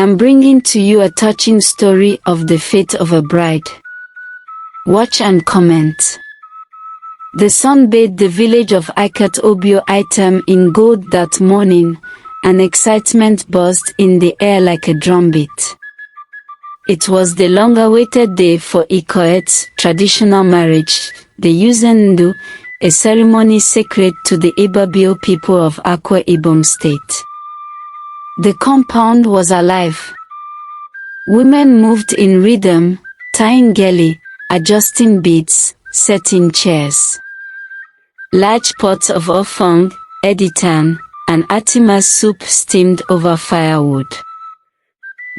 am bringing to you a touching story of the fate of a bride. Watch and comment. The sun bathed the village of Ikot Obio Itam in gold that morning, and excitement buzzed in the air like a drumbeat. It was the long-awaited day for Ekaette's traditional marriage, the Uzendu, a ceremony sacred to the Ibibio people of Akwa Ibom State. The compound was alive. Women moved in rhythm, tying geli, adjusting beads, setting chairs. Large pots of ofang, editan, and atimas soup steamed over firewood.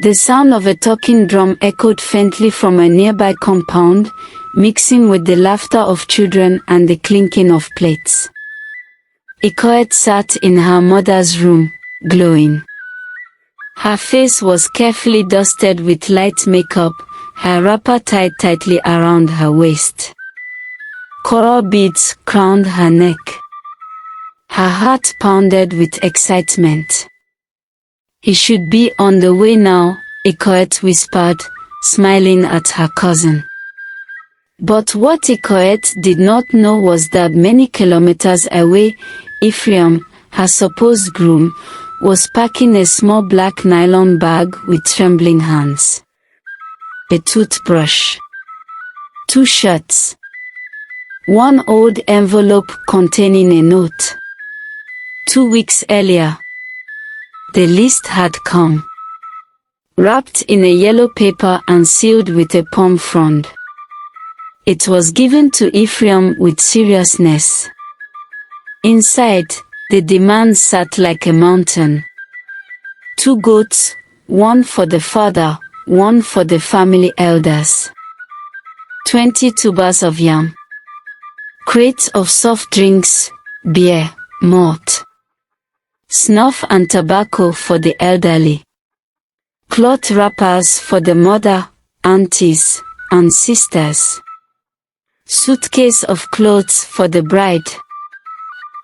The sound of a talking drum echoed faintly from a nearby compound, mixing with the laughter of children and the clinking of plates. Ekaette sat in her mother's room, glowing. Her face was carefully dusted with light makeup, her wrapper tied tightly around her waist. Coral beads crowned her neck. Her heart pounded with excitement. "He should be on the way now," Ekaette whispered, smiling at her cousin. But what Ekaette did not know was that many kilometers away, Ephraim, her supposed groom, was packing a small black nylon bag with trembling hands. A toothbrush. 2 shirts. One old envelope containing a note. 2 weeks earlier, the list had come. Wrapped in a yellow paper and sealed with a palm frond. It was given to Ephraim with seriousness. Inside, the demands sat like a mountain. 2 goats, one for the father, one for the family elders. 20 tubers of yam. Crates of soft drinks, beer, malt. Snuff and tobacco for the elderly. Cloth wrappers for the mother, aunties, and sisters. Suitcase of clothes for the bride.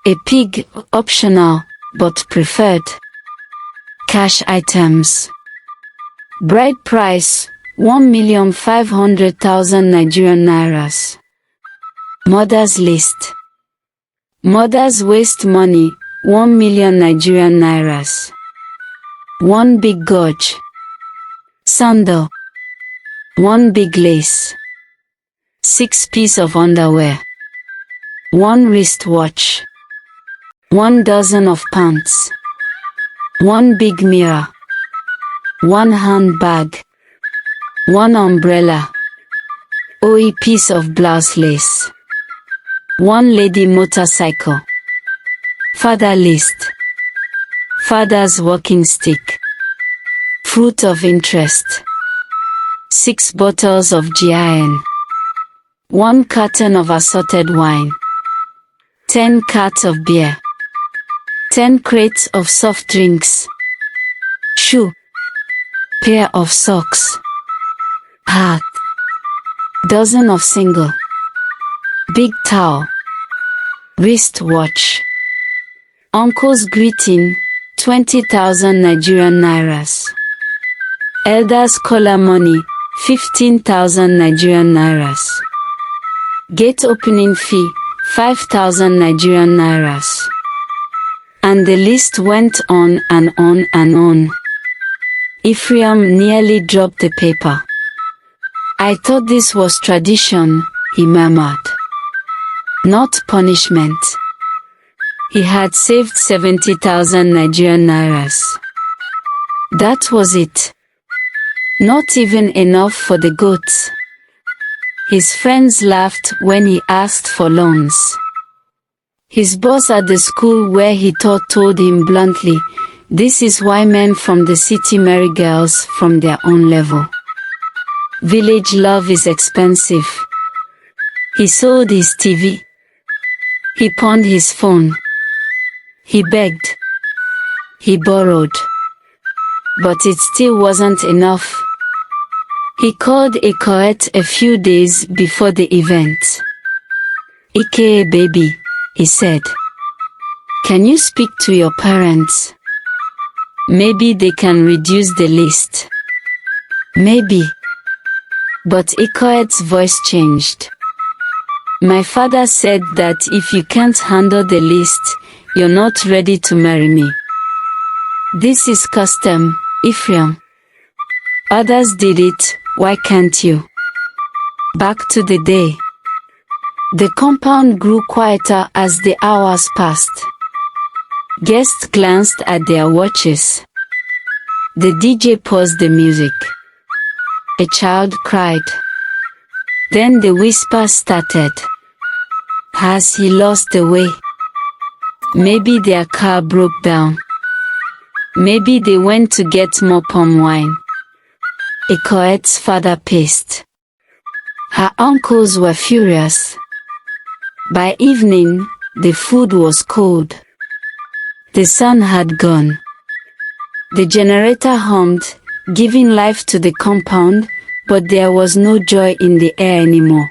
A pig, optional, but preferred. Cash items. Bride price, 1,500,000 Nigerian nairas. Mother's list. Mother's waste money, 1 million Nigerian nairas. 1 big gorge. Sandal. 1 big lace. 6 pieces of underwear. 1 wristwatch. 1 dozen of pants. 1 big mirror. 1 handbag. 1 umbrella. A piece of blouse lace. 1 lady motorcycle. Father list. Father's walking stick. Fruit of interest. 6 bottles of gin. 1 carton of assorted wine. 10 carts of beer. 10 crates of soft drinks. Shoe. Pair of socks. Hat. Dozen of single. Big towel. Wristwatch. Uncle's greeting, 20,000 Nigerian nairas. Elder's collar money, 15,000 Nigerian nairas. Gate opening fee, 5,000 Nigerian nairas. And the list went on and on and on. Ephraim nearly dropped the paper. "I thought this was tradition," he murmured. "Not punishment." He had saved 70,000 Nigerian nairas. That was it. Not even enough for the goats. His friends laughed when he asked for loans. His boss at the school where he taught told him bluntly, "This is why men from the city marry girls from their own level. Village love is expensive." He sold his TV. He pawned his phone. He begged. He borrowed. But it still wasn't enough. He called Ekaette a few days before the event. "Ike baby," he said. "Can you speak to your parents?" Maybe they can reduce the list. Maybe. But Ekaette's voice changed. My father said that if you can't handle the list, you're not ready to marry me. This is custom, Ephraim. Others did it, why can't you? Back to the day. The compound grew quieter as the hours passed. Guests glanced at their watches. The DJ paused the music. A child cried. Then the whisper started. Has he lost the way? Maybe their car broke down. Maybe they went to get more palm wine. Ekaette's father paced. Her uncles were furious. By evening, the food was cold. The sun had gone. The generator hummed, giving life to the compound, but there was no joy in the air anymore.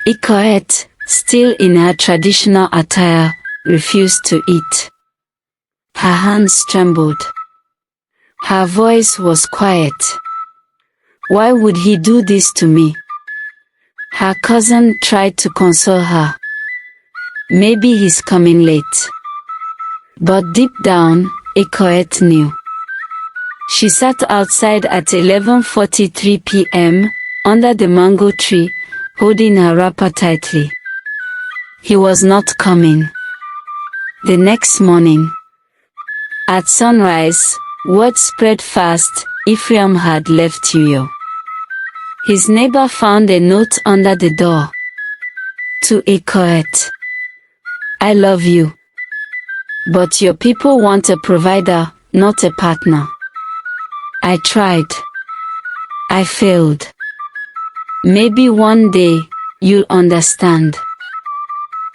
Ekaette, still in her traditional attire, refused to eat. Her hands trembled. Her voice was quiet. Why would he do this to me? Her cousin tried to console her. Maybe he's coming late. But deep down, Ekaette knew. She sat outside at 11:43 p.m., under the mango tree, holding her wrapper tightly. He was not coming. The next morning, at sunrise, word spread fast, Ephraim had left Uyo. His neighbor found a note under the door. To Ekaette. I love you. But your people want a provider, not a partner. I tried. I failed. Maybe one day, you'll understand.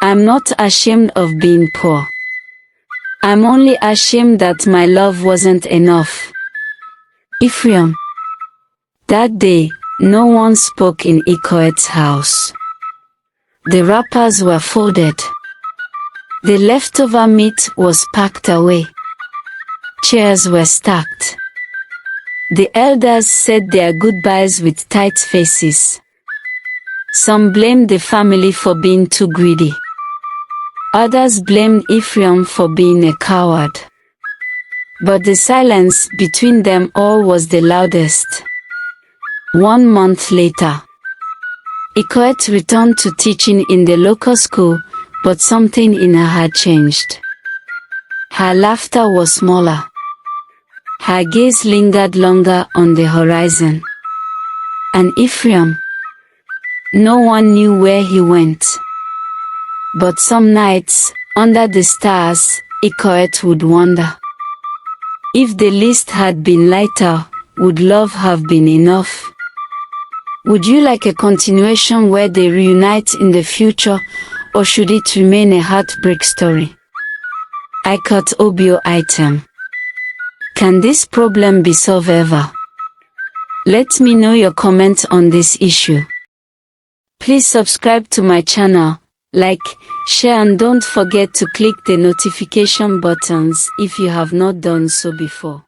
I'm not ashamed of being poor. I'm only ashamed that my love wasn't enough. Ephraim. That day, no one spoke in Ekaette's house. The wrappers were folded. The leftover meat was packed away. Chairs were stacked. The elders said their goodbyes with tight faces. Some blamed the family for being too greedy. Others blamed Ephraim for being a coward. But the silence between them all was the loudest. 1 month later, Ekaette returned to teaching in the local school, but something in her had changed. Her laughter was smaller. Her gaze lingered longer on the horizon. And Ephraim, no one knew where he went. But some nights, under the stars, Ekaette would wonder. If the list had been lighter, would love have been enough? Would you like a continuation where they reunite in the future, or should it remain a heartbreak story? Ikot Obio Itam. Can this problem be solved ever? Let me know your comments on this issue. Please subscribe to my channel, like, share and don't forget to click the notification buttons if you have not done so before.